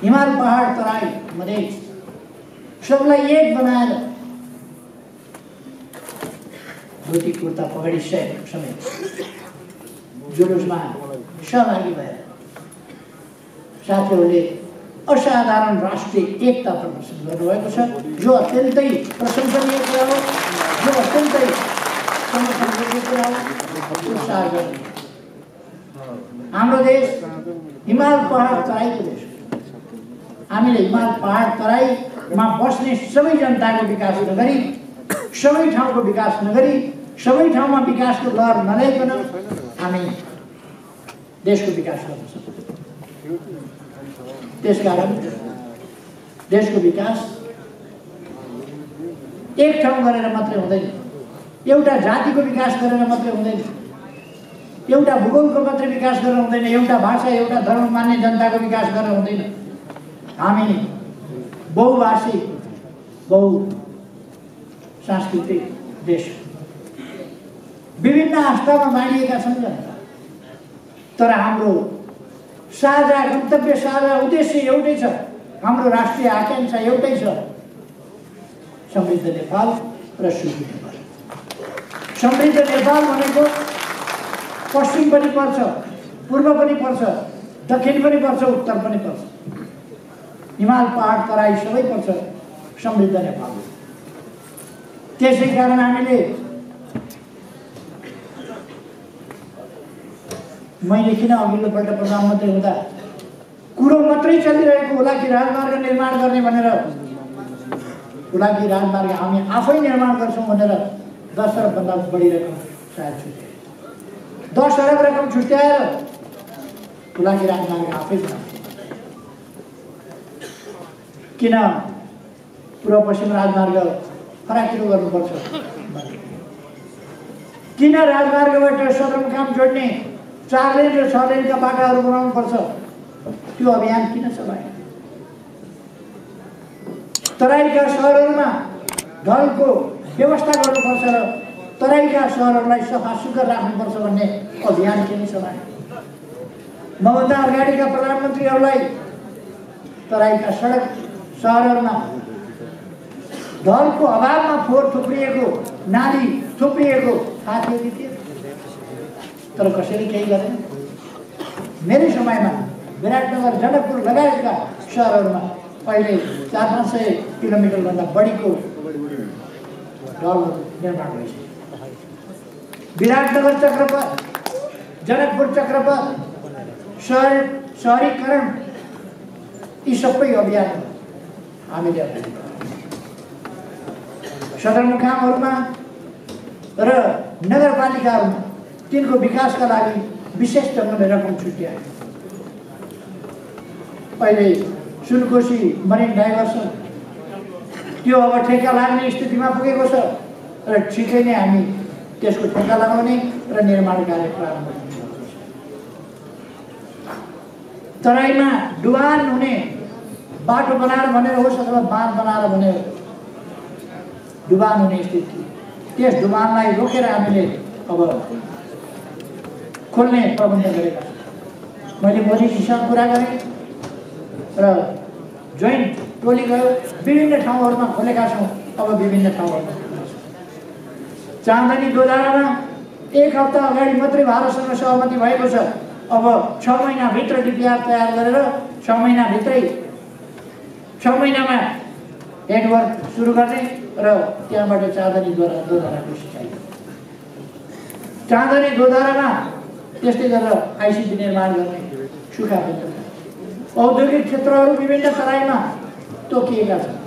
हिमाल पहाड तराई मधेस सबलाई एक बनाएर धोती कुर्ता पगडी समेत जुलुसमा सहभागी भएर साथीहरूले असाधारण राष्ट्रिय एकता प्रदर्शन गर्नुभएको छ, जो अत्यन्तै प्रशंसनीय कुरा हो, जो अत्यन्तै समर्थनीय कुरा हो। हाम्रो देश हिमाल पहाड तराईको देश हो। हामीले हिमाल पहाड तराईमा बस्ने सबै जनताको विकास नगरी, सबै ठाउँको विकास नगरी, सबै ठाउँमा विकासको लहर नल्याइकन हामी देशको विकास गर्न सक्छौँ। त्यसकारण देशको विकास एक ठाउँ गरेर मात्रै हुँदैन, एउटा जातिको विकास गरेर मात्रै हुँदैन, एउटा भूगोलको मात्रै विकास गरेर हुँदैन, एउटा भाषा एउटा धर्म मान्ने जनताको विकास गरेर हुँदैन। हामी बहुभाषिक बहुसांस्कृतिक देश, विभिन्न आस्थामा बाँडिएका छन् जनता, तर हाम्रो साझा गन्तव्य साझा उद्देश्य एउटै छ, हाम्रो राष्ट्रिय आकांक्षा एउटै छ, समृद्ध नेपाल र सुखी नेपाल। समृद्ध नेपाल भनेको पश्चिम पनि पर्छ, पूर्व पनि पर्छ, दक्षिण पनि पर्छ, उत्तर पनि पर्छ, हिमाल पहाड तराई सबै पर्छ समृद्ध नेपाल। त्यसै कारण हामीले मैले किन अघिल्लोपल्ट प्रधानमन्त्री हुँदा कुरो मात्रै चलिरहेको होला कि राजमार्ग निर्माण गर्ने भनेर, होला कि राजमार्ग हामी आफै निर्माण गर्छौँ भनेर 10 अरबभन्दा बढी रकम सायद छुट्याए, 10 अरब रकम छुट्याएर होला कि राजमार्ग आफै बनाउँछ। किन पूर्व पश्चिम राजमार्ग फराकिलो गर्नुपर्छ? किन राजमार्गबाट सदरमुकाम जोड्ने 4 लेन र 6 लेनका बाटाहरू बनाउनु पर्छ? त्यो अभियान किन चलायो? तराईका सहरहरूमा ढलको व्यवस्था गर्नुपर्छ र तराईका सहरहरूलाई सफा सुग्घर राख्नुपर्छ भन्ने अभियान किन चलायो? मभन्दा अगाडिका प्रधानमन्त्रीहरूलाई तराईका सडक सहरहरूमा ढलको अभावमा फोहोर थुप्रिएको, नाली थुप्रिएको थाहा थियो कि थिएन? तर कसैले केही गरेन। मेरै समयमा विराटनगर, जनकपुर लगायतका सहरहरूमा पहिले 400-500 किलोमिटरभन्दा बढीको ढलहरू निर्माण भइसक्यो। विराटनगर चक्रपथ, जनकपुर चक्रपथ, सहरीकरण, यी सबै अभियान हामीले अगाडि सदरमुकामहरूमा र नगरपालिकाहरूमा तिनको विकासका लागि विशेष ढङ्गले रकम छुट्यायो। पहिले सुनकोशी मरिन डाइभर्सन त्यो अब ठेक्का लाग्ने स्थितिमा पुगेको छ र छिटै नै हामी त्यसको ठेक्का लगाउने र निर्माण कार्य प्रारम्भ गर्नुपर्छ। तराईमा डुबान हुने बाटो बनाएर भनेर होस् अथवा बाँध बनाएर भनेर डुबान हुने स्थिति, त्यस डुबानलाई रोकेर हामीले अब खोल्ने प्रबन्ध गरेका छौँ। मैले मोदीजीसँग कुरा गरेँ र जोइन्ट टोली गयो, विभिन्न ठाउँहरूमा खोलेका छौँ। अब विभिन्न ठाउँहरूमा चाँदनी दोधारामा 1 हप्ता अगाडि मात्रै भारतसँग सहमति भएको छ। अब 6 महिनाभित्र डिपिआर तयार गरेर 6 महिनाभित्रै 6 महिनामा हेडवर्क सुरु गर्ने र त्यहाँबाट चाँदनी दोधाराको सिँचाइ, चाँदनी दोधारामा त्यस्तै गरेर आइसिपी निर्माण गर्ने, सुक्खा क्षेत्र, औद्योगिक क्षेत्रहरू विभिन्न तराईमा तोकिएका छन्।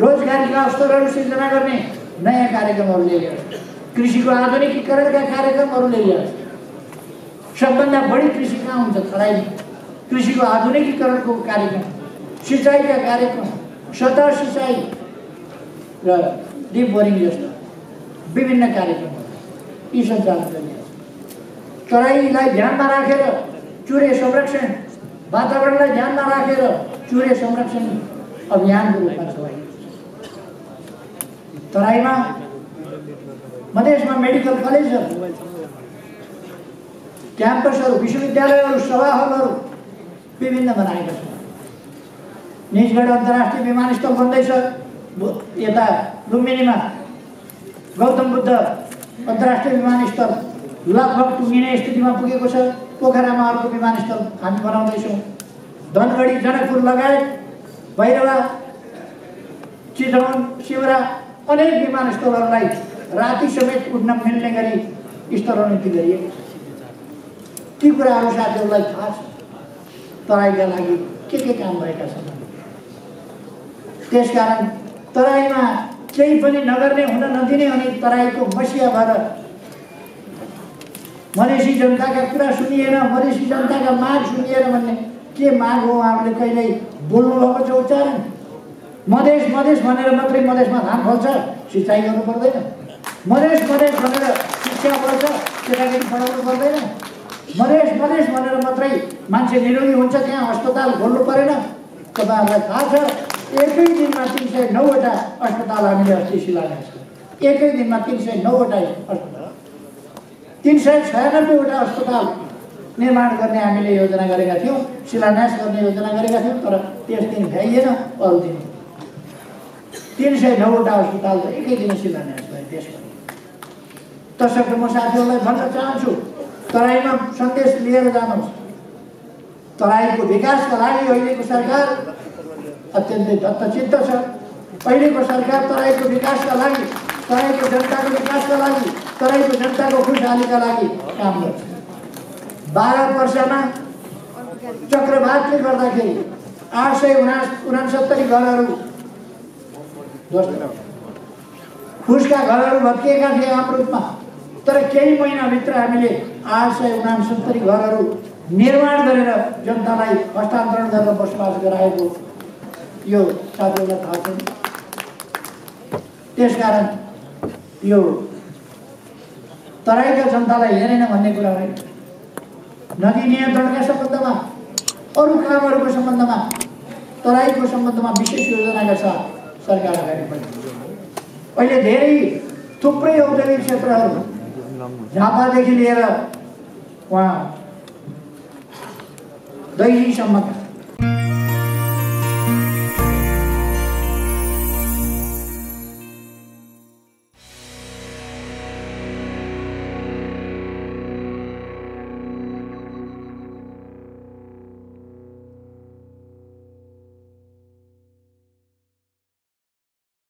रोजगारीका अवसरहरू सिर्जना गर्ने नयाँ कार्यक्रमहरू ल्याइएको छ। कृषिको आधुनिकीकरणका कार्यक्रमहरू ल्याइएको छ। सबभन्दा बढी कृषि कहाँ हुन्छ? तराईमा। कृषिको आधुनिकीकरणको कार्यक्रम, सिँचाइका कार्यक्रम, सतह सिँचाइ र डिप बोरिङ जस्ता विभिन्न कार्यक्रमहरू यी सञ्चालन गरिएको छ। तराईलाई ध्यानमा राखेर चुरे संरक्षण, वातावरणलाई ध्यानमा राखेर चुरे संरक्षण अभियानको रूपमा चलाइएको छ। तराईमा मधेसमा मेडिकल कलेजहरू, क्याम्पसहरू, विश्वविद्यालयहरू, सभा हलहरू विभिन्न बनाएका छन्। निजगढ अन्तर्राष्ट्रिय विमानस्थल बन्दैछ, यता लुम्बिनीमा गौतम बुद्ध अन्तर्राष्ट्रिय विमानस्थल लगभग टुङ्गिने स्थितिमा पुगेको छ। पोखरामा अर्को विमानस्थल हामी बनाउँदैछौँ। धनगढी, जनकपुर लगायत भैरवा, चितवन, शिवरा अनेक विमानस्थलहरूलाई राति समेत उड्न मिल्ने गरी स्तरोन्नति गरिएको छ। ती कुराहरू साथीहरूलाई थाहा छ तराईका लागि के काम भएका छन्। त्यसकारण तराईमा केही पनि नगर्ने, हुन नदिने अनि तराईको मसिया भएर मधेसी जनताका कुरा सुनिएन, मधेसी जनताका माग सुनिएन भन्ने के माग हो उहाँहरूले कहिल्यै बोल्नु भएको छ उच्चारण? मधेस मधेस भनेर मात्रै मधेसमा धान फल्छ, सिँचाइ गर्नु पर्दैन। मधेस मधेस भनेर शिक्षा बढ्छ, केटाकेटी पढाउनु पर्दैन। मधेस मधेस भनेर मात्रै मान्छे निरोगी हुन्छ, त्यहाँ अस्पताल खोल्नु परेन। तपाईँहरूलाई थाहा छ एकै दिनमा 309वटा अस्पताल हामीले अस्ति शिलान्यास गऱ्यौँ। एकै दिनमा 309वटा अस्पताल, 396वटा अस्पताल निर्माण गर्ने हामीले योजना गरेका थियौँ, शिलान्यास गर्ने योजना गरेका थियौँ। तर त्यस दिन भ्याइएन, अरू दिन 309वटा अस्पताल त एकै दिन शिलान्यास गरे देशमा। तसर्थ म साथीहरूलाई भन्न चाहन्छु, तराईमा सन्देश लिएर जानुहोस्। तराईको विकासका लागि अहिलेको सरकार अत्यन्तै दत्तचित्त छ। अहिलेको सरकार तराईको विकासका लागि, तराईको जनताको विकासका लागि, तराईको जनताको खुशहालीका लागि काम गर्छ। 12 वर्षमा चक्रवातले गर्दाखेरि 869 घरहरू, फुसका घरहरू भत्किएका थिए आम रूपमा। तर केही महिनाभित्र हामीले 869 घरहरू निर्माण गरेर जनतालाई हस्तान्तरण गरेर बसोबास गराएको यो साथीहरूलाई थाहा छैन। त्यसकारण यो तराईका जनतालाई हेरेन भन्ने कुरा होइन। नदी नियन्त्रणका सम्बन्धमा, अरू कामहरूको सम्बन्धमा, तराईको सम्बन्धमा विशेष योजनाका साथ सरकार अगाडि बढ्यो। अहिले धेरै थुप्रै औद्योगिक क्षेत्रहरू, झापादेखि लिएर उहाँ दैहीसम्मका